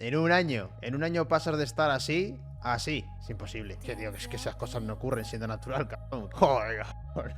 En un año pasas de estar así a así. Es imposible. Que tío, es que esas cosas no ocurren siendo natural, cabrón. Joder, cabrón.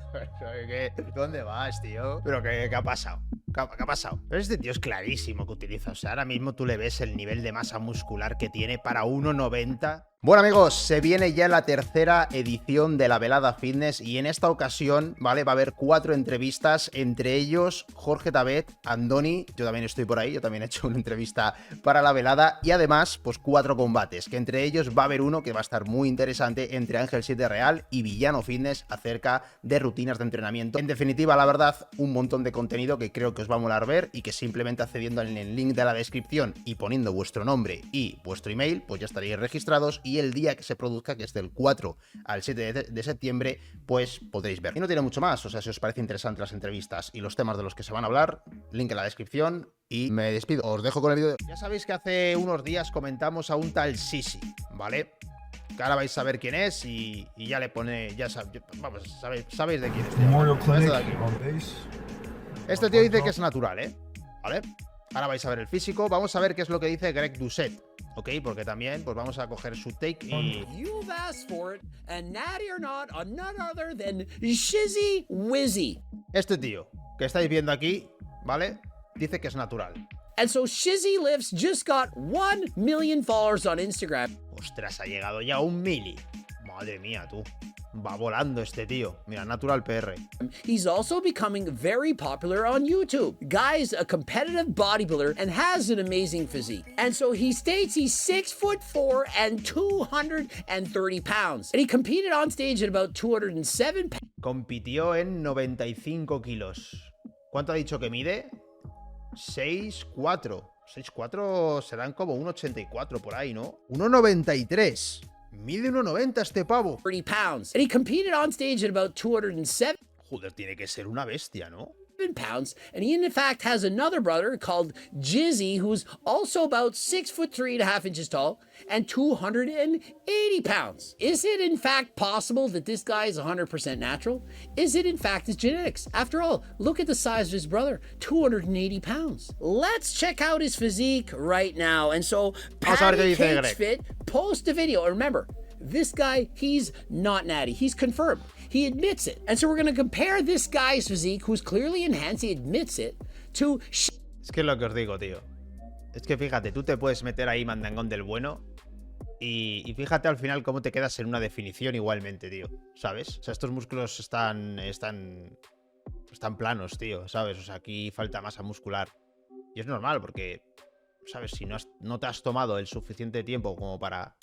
¿Dónde vas, tío? ¿Pero qué ha pasado? ¿Qué ha pasado? Pero este tío es clarísimo que utiliza. O sea, ahora mismo tú le ves el nivel de masa muscular que tiene para 1,90. Bueno, amigos, se viene ya la tercera edición de la Velada Fitness y en esta ocasión, ¿vale? Va a haber 4 entrevistas, entre ellos Jorge Tabet, Andoni, yo también estoy por ahí, yo también he hecho una entrevista para la velada y además, pues 4 combates, que entre ellos va a haber uno que va a estar muy interesante entre Ángel 7 Real y Villano Fitness acerca de rutinas de entrenamiento. En definitiva, la verdad, un montón de contenido que creo que os va a molar ver y que simplemente accediendo en el link de la descripción y poniendo vuestro nombre y vuestro email, pues ya estaréis registrados y el día que se produzca, que es del 4 al 7 de septiembre, pues podréis ver. Y no tiene mucho más, o sea, si os parece interesante las entrevistas y los temas de los que se van a hablar, link en la descripción y me despido. Os dejo con el vídeo. Ya sabéis que hace unos días comentamos a un tal SHIZZY, ¿vale? Que ahora vais a saber quién es y ya le pone, ya vamos, sabéis de quién es. Este tío dice que es natural, ¿vale? Ahora vais a ver el físico. Vamos a ver qué es lo que dice Greg Doucet, ¿ok? Porque también pues vamos a coger su take y... You've asked for it, and natty or not, on none other than SHIZZY. Este tío que estáis viendo aquí, ¿vale? Dice que es natural. And so SHIZZY Lifts just got 1 million followers on Instagram. Ostras, ha llegado ya a 1 mili. Madre mía, tú. Va volando este tío. Mira, Natural PR. He's also becoming very popular on YouTube. Guy's a competitive bodybuilder and has an amazing physique. And so he states he's 6'4" and 230 pounds. And he competed on stage at about 207 pounds. Compitió en 95 kilos. ¿Cuánto ha dicho que mide? 6'4". 6'4" serán como 1,84 por ahí, ¿no? 1,93. Mide 1,90 este pavo. 30 pounds. And he competed on stage at about 207 Joder, tiene que ser una bestia, ¿no? pounds. And he in fact has another brother called SHIZZY, who's also about 6'3.5" tall and 280 pounds. Is it in fact possible that this guy is 100% natural? Is it in fact his genetics? After all, look at the size of his brother, 280 pounds. Let's check out his physique right now. And so Patty Cakes Fit post a video. Remember, this guy, he's not natty. He's confirmed. He admits it. And so we're going to compare this guy's physique, who's clearly enhanced, he admits it, to... Es que es lo que os digo, tío. Es que fíjate, tú te puedes meter ahí mandangón del bueno y fíjate al final cómo te quedas en una definición igualmente, tío. ¿Sabes? O sea, estos músculos están planos, tío, ¿sabes? O sea, aquí falta masa muscular. Y es normal porque... ¿sabes? Si no te has tomado el suficiente tiempo como para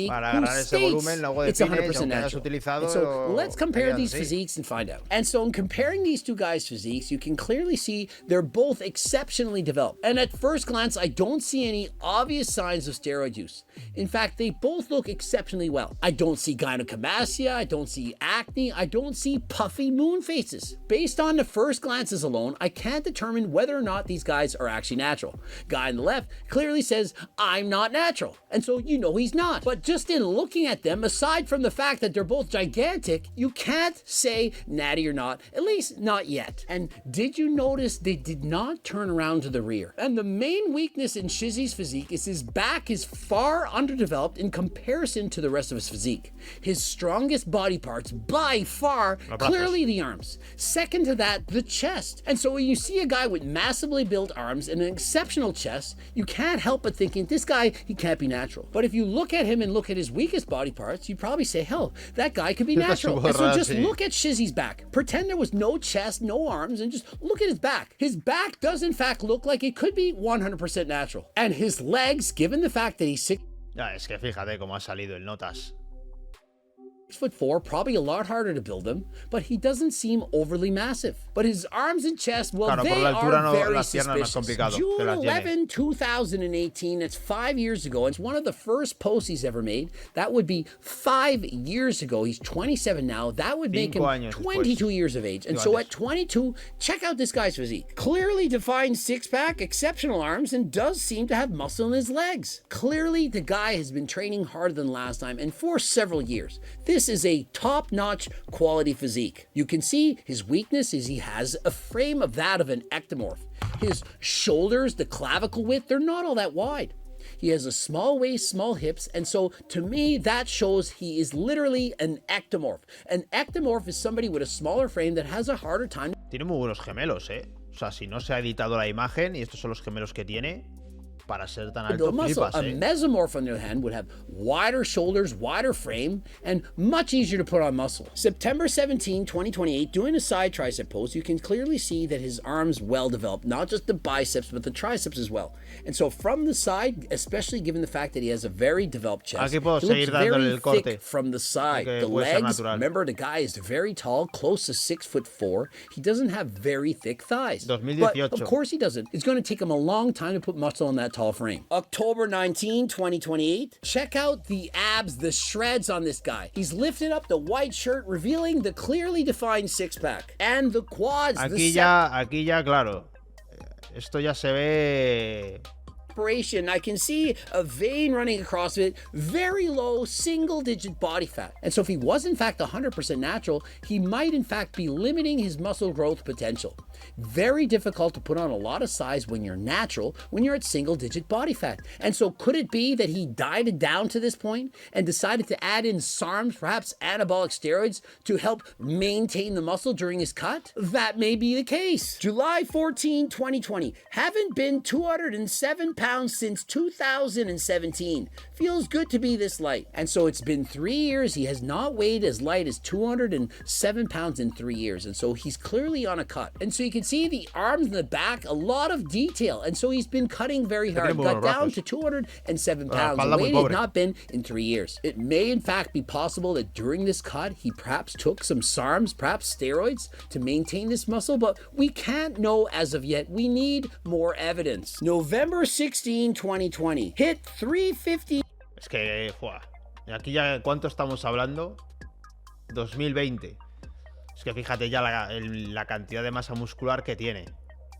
agarrar ese volumen, luego defines, aunque hayas utilizado... So let's compare these physiques and find out. And so in comparing these two guys' physiques, you can clearly see they're both exceptionally developed. And at first glance, I don't see any obvious signs of steroid use. In fact, they both look exceptionally well. I don't see gynecomastia, I don't see acne, I don't see puffy moon faces. Based on the first glances alone, I can't determine whether or not these guys are actually natural. Guy on the left clearly says, I'm not natural. And so you know he's not. But just in looking at them, aside from the fact that they're both gigantic, you can't say natty or not, at least not yet. And did you notice they did not turn around to the rear? And the main weakness in SHIZZY's physique is his back is far underdeveloped in comparison to the rest of his physique. His strongest body parts, by far, clearly the arms. Second to that, the chest. And so when you see a guy with massively built arms and an exceptional chest, you can't help but thinking, this guy, he can't be natural. But if you look at him and look at his weakest body parts, you'd probably say, hell, that guy could be natural. And so just look at SHIZZY's back. Pretend there was no chest, no arms, and just look at his back. His back does in fact look like it could be 100% natural. And his legs, given the fact that he's 6... Ya, es que fíjate cómo ha salido el notas. 6'4", probably a lot harder to build him, but he doesn't seem overly massive. But his arms and chest, well, they are very suspicious. June 11, 2018, that's 5 years ago. It's one of the first posts he's ever made. That would be 5 years ago. He's 27 now. That would make him 22 years of age. And so at 22, check out this guy's physique. Clearly defined six-pack, exceptional arms, and does seem to have muscle in his legs. Clearly, the guy has been training harder than last time and for several years. This is a top-notch quality physique. You can see his weakness is he has a frame of that of an ectomorph. His shoulders, the clavicle width, they're not all that wide. He has a small waist, small hips, and so to me, that shows he is literally an ectomorph. An ectomorph is somebody with a smaller frame that has a harder time. Tiene muy buenos gemelos, ¿eh? O sea, si no se ha editado la imagen y estos son los gemelos que tiene, para ser tan alto, flipas, A mesomorph, on the other hand, would have wider shoulders, wider frame, and much easier to put on muscle. September 17, 2028, doing a side tricep pose, you can clearly see that his arms well developed, not just the biceps, but the triceps as well. And so from the side, especially given the fact that he has a very developed chest, Aquí puedo seguir dándole el corte. thick from the side. The legs, remember, the guy is very tall, close to 6'4". He doesn't have very thick thighs. 2018. But of course he doesn't. It's going to take him a long time to put muscle on that tall frame. October 19, 2028. Check out the abs, the shreds on this guy. He's lifted up the white shirt, revealing the clearly defined six-pack. And the quads. Aquí ya, claro. Esto ya se ve... I can see a vein running across it, very low single-digit body fat. And so if he was in fact 100% natural, he might in fact be limiting his muscle growth potential. Very difficult to put on a lot of size when you're natural, when you're at single-digit body fat. And so could it be that he dieted down to this point and decided to add in SARMs, perhaps anabolic steroids, to help maintain the muscle during his cut? That may be the case. July 14, 2020. Haven't been 207 pounds since 2017. Feels good to be this light. And so it's been 3 years. He has not weighed as light as 207 pounds in 3 years. And so he's clearly on a cut. And so you can see the arms and the back, a lot of detail. And so he's been cutting very hard. Got down to 207 pounds. The weight has not been in 3 years. It may in fact be possible that during this cut, he perhaps took some SARMs, perhaps steroids, to maintain this muscle, but we can't know as of yet. We need more evidence. November 16, 2020. Hit 350. Es que, aquí ya, ¿cuánto estamos hablando? 2020. Es que fíjate ya la cantidad de masa muscular que tiene.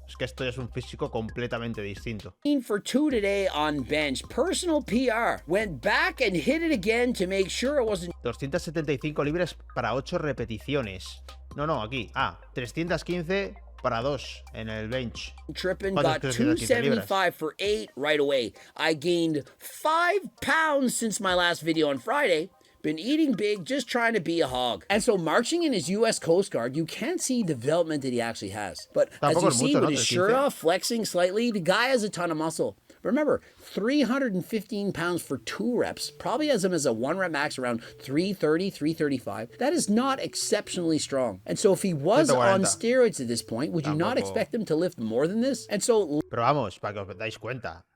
Es que esto ya es un físico completamente distinto. For 2 today on bench. Personal PR. Went back and hit it again to make sure it wasn't... 275 libres para 8 repeticiones. No, aquí. 315 para 2 en el bench. Tripping, got 275 for 8 right away. I gained 5 pounds since my last video on Friday. Been eating big, just trying to be a hog. And so marching in his US Coast Guard, you can't see development that he actually has. But as you see with his shirt off, flexing slightly, the guy has a ton of muscle. Remember, 315 pounds for 2 reps probably has him as a 1 rep max around 330, 335. That is not exceptionally strong. And so if he was on steroids at this point, would you not expect him to lift more than this? And so... Pero vamos, para que os dais cuenta,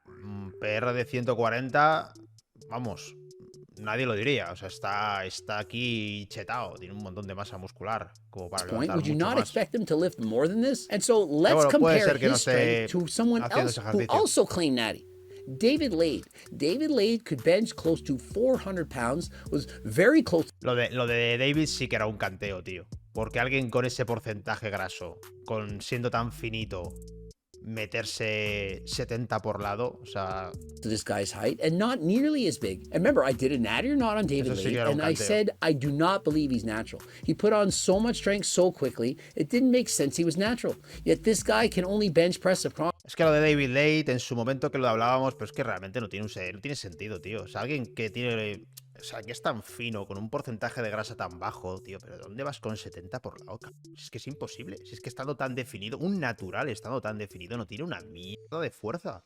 PR de 140, vamos... Nadie lo diría, o sea, está aquí chetado, tiene un montón de masa muscular como para levantar would you mucho not más. expect him to lift more than this? And so let's compare his strength to someone else who also claimed natty. David Lade. David Lade could bench close to 400 pounds, was very close. Lo de David sí que era un canteo, tío. Porque alguien con ese porcentaje graso, siendo tan finito, meterse 70 por lado, o sea... To this guy's height, and not nearly as big. And remember, I did a natty or not on David Lade, and I said, I do not believe he's natural. He put on so much strength so quickly, it didn't make sense he was natural. Yet this guy can only bench press across... Es que lo de David Lade, en su momento que lo hablábamos, pero es que realmente no tiene sentido, tío. O sea, alguien que tiene... O sea, que es tan fino, con un porcentaje de grasa tan bajo, tío. ¿Pero dónde vas con 70 por la boca? Es que es imposible. Si es que estando tan definido, un natural estando tan definido, no tiene una mierda de fuerza,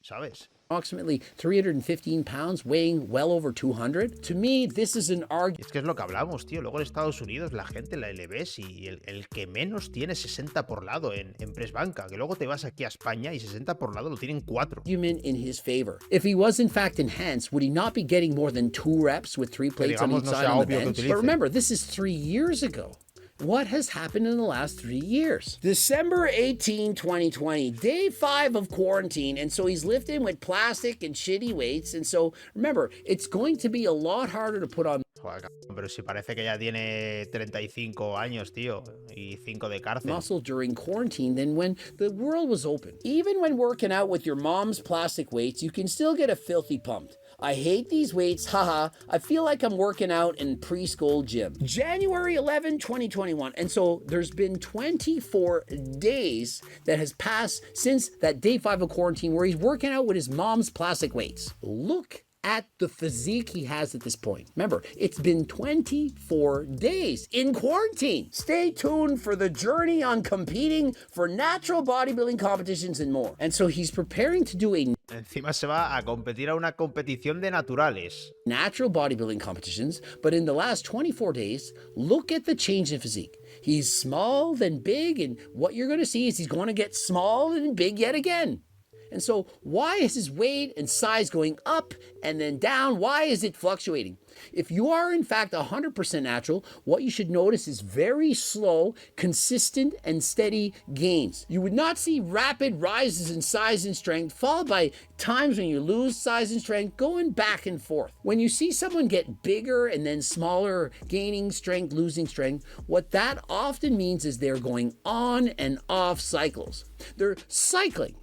¿sabes? Approximately 315 pounds, weighing well over 200. To me, this is an argument. Es que es lo que hablamos, tío. Luego en Estados Unidos la gente la ves y el que menos tiene 60 por lado en press banca, que luego te vas aquí a España y 60 por lado lo tienen 4. Argument in his favor. If he was in fact enhanced, would he not be getting more than 2 reps with 3 plates on each side on the bench? But remember, this is 3 years ago. What has happened in the last 3 years? December 18, 2020, day 5 of quarantine. And so he's lifting with plastic and shitty weights. And so remember, it's going to be a lot harder to put on. Joder, cabrón, pero si parece que ya tiene 35 años, tío, y 5 de cárcel. Muscle during quarantine than when the world was open. Even when working out with your mom's plastic weights, you can still get a filthy pumped. I hate these weights, haha. I feel like I'm working out in preschool gym. January 11, 2021. And so there's been 24 days that has passed since that day 5 of quarantine where he's working out with his mom's plastic weights. Look at the physique he has at this point. Remember, it's been 24 days in quarantine. Stay tuned for the journey on competing for natural bodybuilding competitions and more. And so he's preparing to do a Encima se va a competir a una competición de naturales. natural bodybuilding competitions, but in the last 24 days, look at the change in physique. He's small, then big, and what you're gonna see is he's gonna get small and big yet again. And so why is his weight and size going up and then down? Why is it fluctuating? If you are in fact 100% natural, what you should notice is very slow, consistent, and steady gains. You would not see rapid rises in size and strength, followed by times when you lose size and strength, going back and forth. When you see someone get bigger and then smaller, gaining strength, losing strength, what that often means is they're going on and off cycles. They're cycling.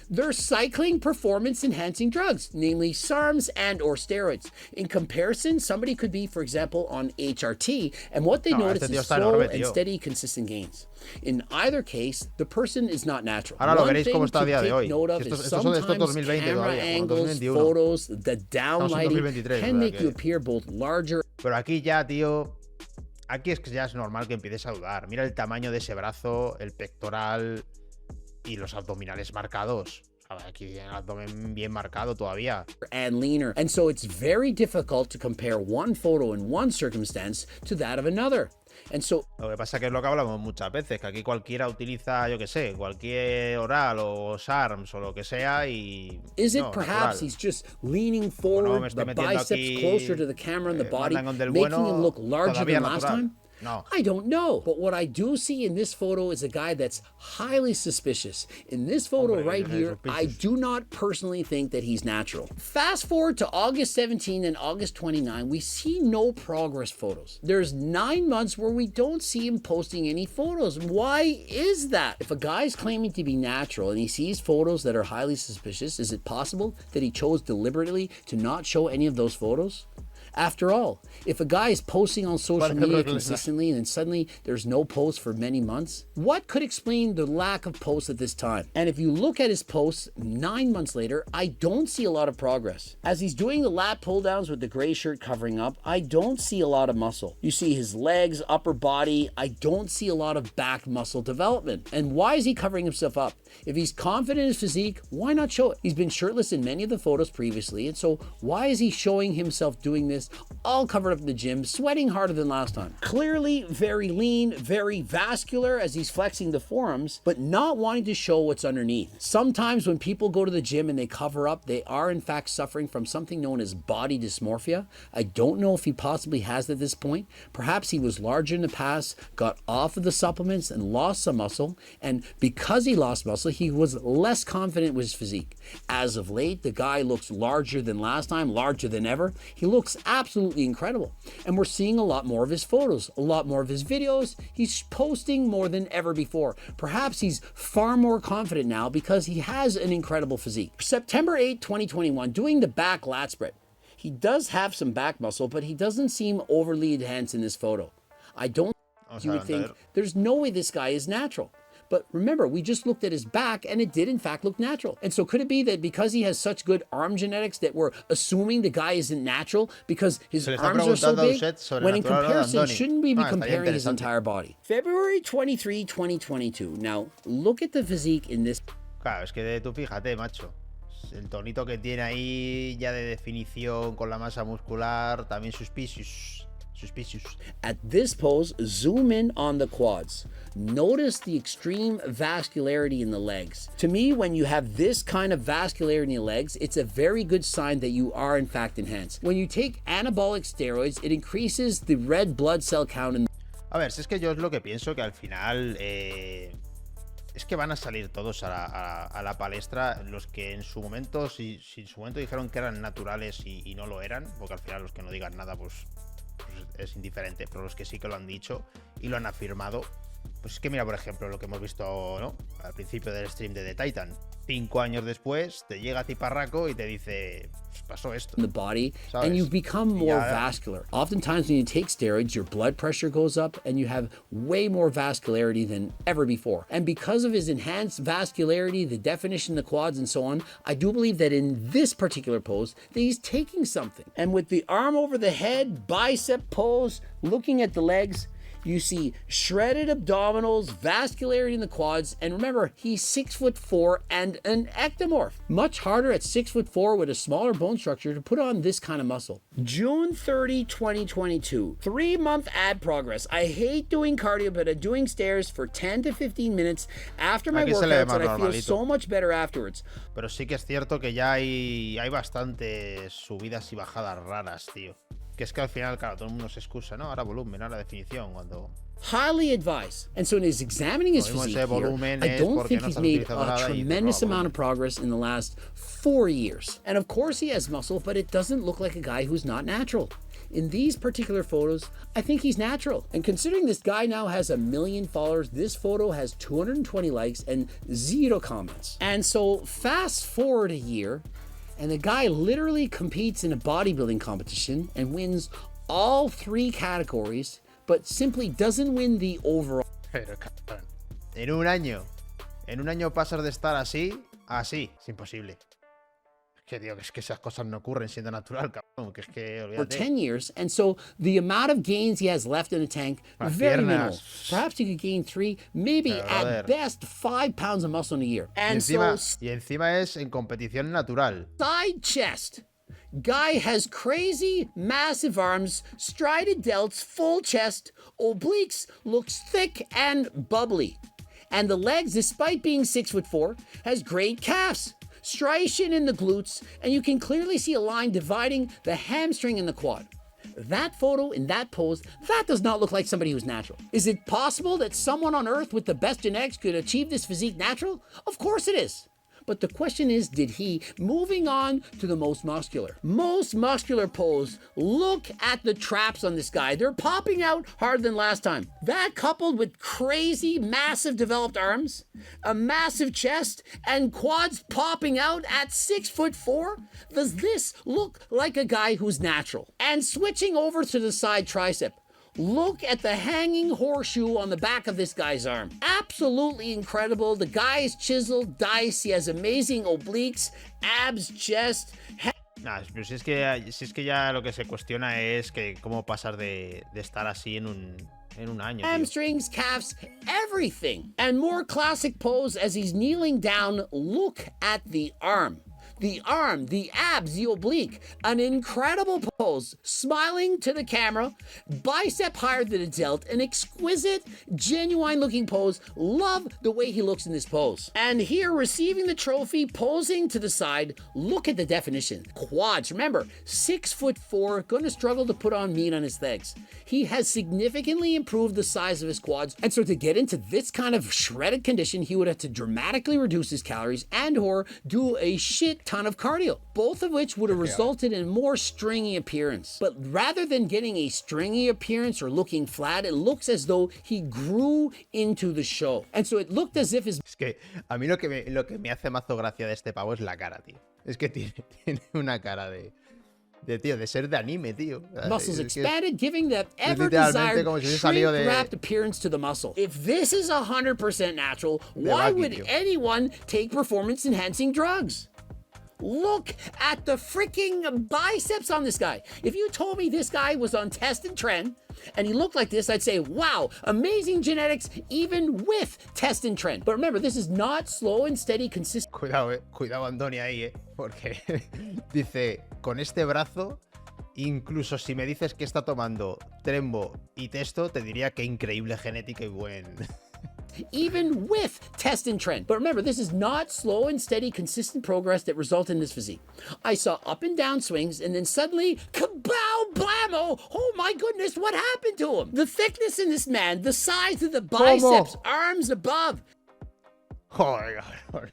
They're cycling performance-enhancing drugs, namely SARMs and or steroids. In comparison, somebody could be, for example, on HRT, and what they notice is slow and steady, consistent gains. In either case, the person is not natural. Ahora lo One veréis thing cómo está a to día de take hoy. note of Esto is es sometimes 2020 camera todavía, angles, 2021. photos, the downlighting 2023, can make you que- appear both larger. Pero aquí ya, tío, aquí es que ya es normal que empieces a dudar. Mira el tamaño de ese brazo, el pectoral y los abdominales marcados. Aquí el abdomen bien marcado todavía. And leaner. And so it's very difficult to compare one photo in one circumstance to that of another. And so Lo que pasa que es lo que hablamos muchas veces, que aquí cualquiera utiliza, yo que sé, cualquier oral o SARMs o lo que sea y... is it no, perhaps natural. he's just leaning me forward, estoy the metiendo biceps aquí, closer to the camera and the body, mandan del making bueno, him look larger todavía than last natural. time? No. I don't know. But what I do see in this photo is a guy that's highly suspicious. In this photo Hombre, right es here, I suspicious. do not personally think that he's natural. Fast forward to August 17 and August 29, we see no progress photos. There's 9 months where we don't see him posting any photos. Why is that? If a guy's claiming to be natural and he sees photos that are highly suspicious, is it possible that he chose deliberately to not show any of those photos? After all, if a guy is posting on social media consistently and then suddenly there's no post for many months, what could explain the lack of posts at this time? And if you look at his posts 9 months later, I don't see a lot of progress. As he's doing the lat pull downs with the gray shirt covering up, I don't see a lot of muscle. You see his legs, upper body, I don't see a lot of back muscle development. And why is he covering himself up? If he's confident in his physique, why not show it? He's been shirtless in many of the photos previously, and so why is he showing himself doing this all covered up in the gym, sweating harder than last time? Clearly very lean, very vascular as he's flexing the forearms, but not wanting to show what's underneath. Sometimes when people go to the gym and they cover up, they are in fact suffering from something known as body dysmorphia. I don't know if he possibly has at this point. Perhaps he was larger in the past, got off of the supplements and lost some muscle, and because he lost muscle, he was less confident with his physique. As of late, the guy looks larger than last time, larger than ever. He looks absolutely incredible. And we're seeing a lot more of his photos, a lot more of his videos. He's posting more than ever before. Perhaps he's far more confident now because he has an incredible physique. September 8, 2021, doing the back lat spread. He does have some back muscle, but he doesn't seem overly enhanced in this photo. I don't you would think there's no way this guy is natural. But remember, we just looked at his back and it did in fact look natural. And so could it be that because he has such good arm genetics that we're assuming the guy isn't natural because his arms are so big? When in comparison, shouldn't we be comparing his entire body? February 23, 2022. Now, look at the physique in this. Claro, es que tú fíjate, macho. El tonito que tiene ahí ya de definición con la masa muscular, también suspicious. At this pose, zoom in on the quads. Notice the extreme vascularity in the legs. To me, when you have this kind of vascularity in your legs, it's a very good sign that you are in fact enhanced. When you take anabolic steroids, it increases the red blood cell count in. A ver, si es que yo es lo que pienso que al final es que van a salir todos a la palestra los que en su momento, si en su momento dijeron que eran naturales y no lo eran, porque al final los que no digan nada, pues pues es indiferente, pero los que sí que lo han dicho y lo han afirmado, pues es que mira, por ejemplo, lo que hemos visto, ¿no?, al principio del stream de The Titan. 5 años después te llega Tiparraco y te dice, pues pasó esto. In the body, ¿sabes? and you become more vascular. Oftentimes when you take steroids, your blood pressure goes up and you have way more vascularity than ever before. And because of his enhanced vascularity, the definition, the quads and so on, I do believe that in this particular pose, that he's taking something. And with the arm over the head, bicep pose, looking at the legs, you see shredded abdominals, vascularity in the quads, and remember, he's 6'4" and an ectomorph. Much harder at 6'4" with a smaller bone structure to put on this kind of muscle. June 30, 2022, 3-month ab progress. I hate doing cardio, but I'm doing stairs for 10 to 15 minutes after my workouts, and I feel so much better afterwards. Pero sí que es cierto que ya hay bastantes subidas y bajadas raras, tío. Que es que al final, claro, todo el mundo se excusa, ¿no? Ahora volumen, ahora definición, cuando... Highly advised. And so in his examining his physique here, I don't think he's made a tremendous amount of progress in the last 4 years. And of course he has muscle, but it doesn't look like a guy who's not natural. In these particular photos, I think he's natural. And considering this guy now has 1 million followers, this photo has 220 likes and 0 comments. And so fast forward a year, and the guy literally competes in a bodybuilding competition and wins all 3 categories, but simply doesn't win the overall. Pero cabrón, en un año pasas de estar así a así, es imposible. Es que tío, es que esas cosas no ocurren siendo natural, cabrón, que es que For olvídate. 10 years, and so the amount of gains he has left in the tank, very minimal. Perhaps he could gain 3, maybe at best 5 pounds of muscle in a year. And Y encima es en competición natural. side chest. Guy has crazy, massive arms, strided delts, full chest, obliques, looks thick and bubbly. And the legs, despite being 6'4", has great calves, striation in the glutes, and you can clearly see a line dividing the hamstring and the quad. That photo in that pose, that does not look like somebody who's natural. Is it possible that someone on earth with the best genetics could achieve this physique natural? Of course it is. But the question is, did he? Moving on to the most muscular pose. Look at the traps on this guy. They're popping out harder than last time. That coupled with crazy, massive developed arms, a massive chest, and quads popping out at 6'4", does this look like a guy who's natural? And switching over to the side tricep. Look at the hanging horseshoe on the back of this guy's arm. Absolutely incredible. The guy is chiseled, dice. He has amazing obliques, abs, chest. Nah, pero si es que ya lo que se cuestiona es que cómo pasar de estar así en un año. Tío. Hamstrings, calves, everything. And more classic pose as he's kneeling down. Look at the arm. The arm, the abs, the oblique, an incredible pose, smiling to the camera, bicep higher than a delt, an exquisite, genuine looking pose. Love the way he looks in this pose. And here, receiving the trophy, posing to the side, look at the definition. Quads, remember, 6'4", gonna struggle to put on meat on his legs. He has significantly improved the size of his quads, and so to get into this kind of shredded condition, he would have to dramatically reduce his calories and or do a shit ton of cardio, both of which would have resulted in more stringy appearance. But rather than getting a stringy appearance or looking flat, it looks as though he grew into the show. And so it looked as if his... Es que a mí lo que me hace mazo gracia de este pavo es la cara, tío. Es que tiene una cara de ser de anime, tío. muscles expanded, giving that ever desired shrink-wrapped appearance to the muscle. If this is 100% natural, why would anyone take performance-enhancing drugs? Look at the freaking biceps on this guy. If you told me this guy was on test and trend, and he looked like this, I'd say, wow, amazing genetics, even with test and trend. But remember, this is not slow and steady, consistent. Cuidado, Antonio, ahí, porque dice, con este brazo, incluso si me dices que está tomando Trembo y Testo, te diría que increíble genética y buen... Even with test and trend. But remember, this is not slow and steady, consistent progress that resulted in this physique. I saw up and down swings, and then suddenly, kabow, blammo! Oh my goodness, what happened to him? The thickness in this man, the size of the biceps, arms above. Joder, cabrón.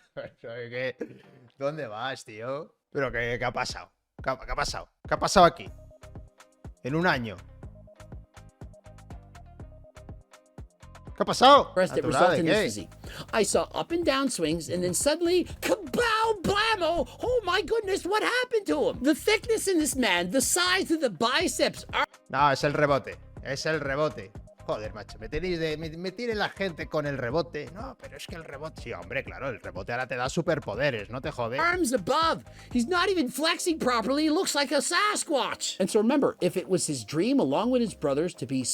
¿Dónde vas, tío? ¿Pero qué ha pasado? ¿Qué ha pasado? ¿Qué ha pasado aquí? En un año. ¿Qué ha pasado? that Natural, result ¿de in this qué? physique. I saw up and down swings, and then suddenly, kabow, blammo! Oh my goodness, what happened to him? The thickness in this man, the size of the biceps are... No, es el rebote. Es el rebote. Joder, macho, me tiene la gente con el rebote. No, pero es que el rebote... Sí, hombre, claro, el rebote ahora te da superpoderes, no te jode. Arms above. He's not even flexing properly. He looks like a Sasquatch. And so remember, if it was his dream, along with his brothers, to be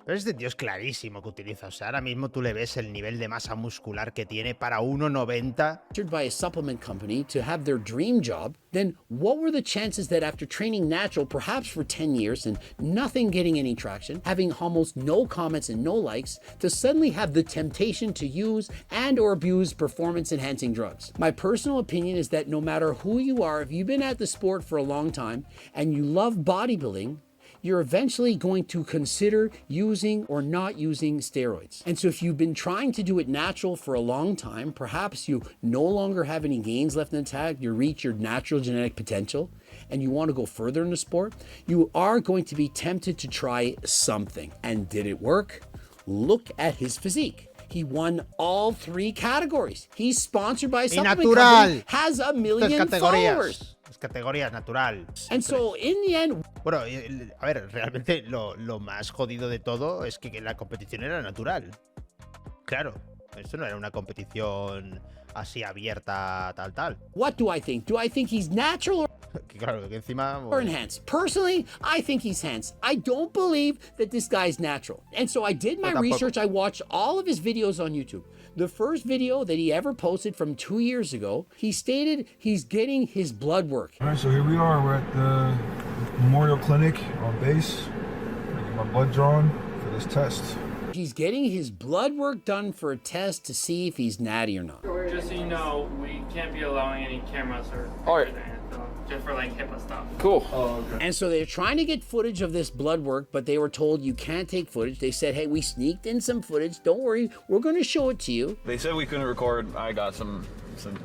Pero este tío es clarísimo que utiliza. O sea, ahora mismo tú le ves el nivel de masa muscular que tiene para 1,90. by a supplement company to have their dream job, then what were the chances that after training natural, perhaps for 10 years and nothing getting any traction, having almost no comments and no likes, to suddenly have the temptation to use and or abuse performance-enhancing drugs? My personal opinion is that no matter who you are, if you've been at the sport for a long time and you love bodybuilding, you're eventually going to consider using or not using steroids. And so if you've been trying to do it natural for a long time, perhaps you no longer have any gains left in the tank, you reach your natural genetic potential, and you want to go further in the sport, you are going to be tempted to try something. And did it work? Look at his physique. He won all 3 categories. He's sponsored by a supplement company, has 1 million followers. Categorías natural. And so in the end... Bueno, a ver, realmente lo más jodido de todo es que la competición era natural. Claro, esto no era una competición así abierta, tal. What do I think? Do I think he's natural or... Que claro, que encima... or enhanced? Personally, I think he's enhanced. I don't believe that this guy's natural. And so I did my research. I watched all of his videos on YouTube. The first video that he ever posted from 2 years ago, he stated he's getting his blood work. All right, so here we are. We're at the Memorial Clinic on base. I get my blood drawn for this test. He's getting his blood work done for a test to see if he's natty or not. Just so you know, we can't be allowing any cameras or just for like HIPAA stuff. Cool. Oh, okay. And so they're trying to get footage of this blood work, but they were told you can't take footage. They said, hey, we sneaked in some footage. Don't worry, we're going to show it to you. They said we couldn't record. I got some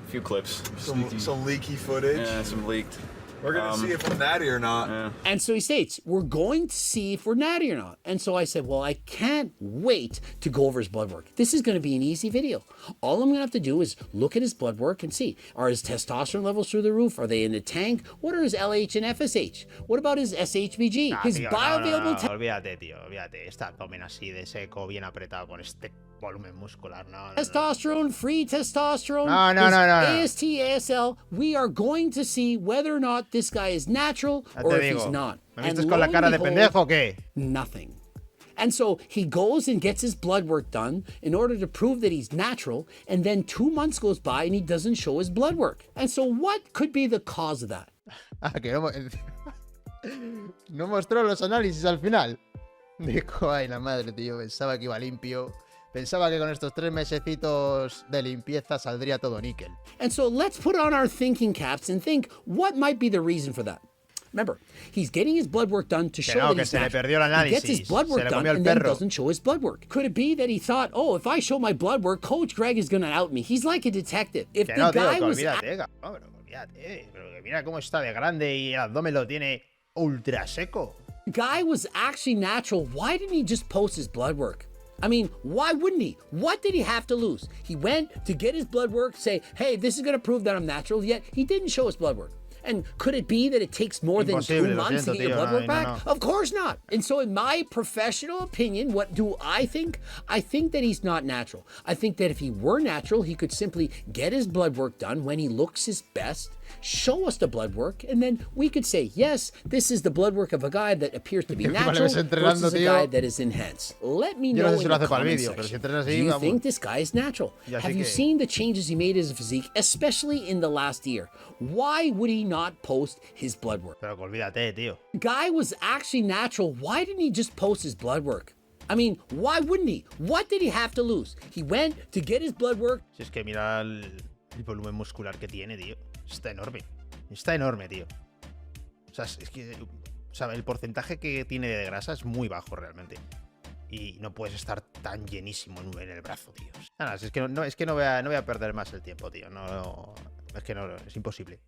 few clips. Some leaky footage. Yeah, some leaked. We're gonna see if we're natty or not. Yeah. And so he states, we're going to see if we're natty or not. And so I said, well, I can't wait to go over his blood work. This is going to be an easy video. All I'm going to have to do is look at his blood work and see, are his testosterone levels through the roof? Are they in the tank? What are his LH and FSH? What about his SHBG? Nah, His tío, bioavailable... no, olvídate, tío, olvídate. Este abdomen así de seco, bien apretado con este volumen muscular, no. Testosterone, free testosterone, No. AST, ASL. We are going to see whether or not this guy is natural Ya or te if digo. he's not. ¿Me And vistes con la lo cara and de behold, pendejo o qué? nothing. And so he goes and gets his blood work done in order to prove that he's natural, and then 2 months goes by and he doesn't show his blood work. And so what could be the cause of that? Ah, que no, no mostró los análisis al final. Dijo, ay, la madre, tío, pensaba que iba limpio. Pensaba que con estos 3 mesecitos de limpieza saldría todo níquel. And so let's put on our thinking caps and think, what might be the reason for that? Remember, he's getting his blood work done to show no, that que he's se le natural. perdió el He gets his análisis. blood Se work le done comió el and then perro. doesn't show his blood work. Could it be that he thought, oh, if I show my blood work, Coach Greg is going to out me? He's like a detective. If Que the no, tío, guy que was... olvídate, cabrón, pero olvídate. Pero que mira cómo está de grande y el abdomen lo tiene ultra seco. guy was actually natural, why didn't he just post his blood work? I mean, why wouldn't he? What did he have to lose? He went to get his blood work, say, hey, this is going to prove that I'm natural, yet he didn't show his blood work. And could it be that it takes more than 2 months to get your blood work back? Of course not. And so in my professional opinion, what do I think? I think that he's not natural. I think that if he were natural, he could simply get his blood work done when he looks his best, show us the blood work, and then we could say, yes, this is the blood work of a guy that appears to be natural versus a guy that is enhanced. Let me know in the comment section. Do you think this guy is natural? Have you seen the changes he made in his physique, especially in the last year? Why would he not post his blood work? Pero que olvídate, tío. The guy was actually natural. Why didn't he just post his blood work? I mean, why wouldn't he? What did he have to lose? He went to get his blood work. Si es que mira el volumen muscular que tiene, tío. Está enorme. Está enorme, tío. O sea, es que o sea, el porcentaje que tiene de grasa es muy bajo realmente. Y no puedes estar tan llenísimo en el brazo, tío. Nada, es que no voy a perder más el tiempo, tío. Es que no, es imposible.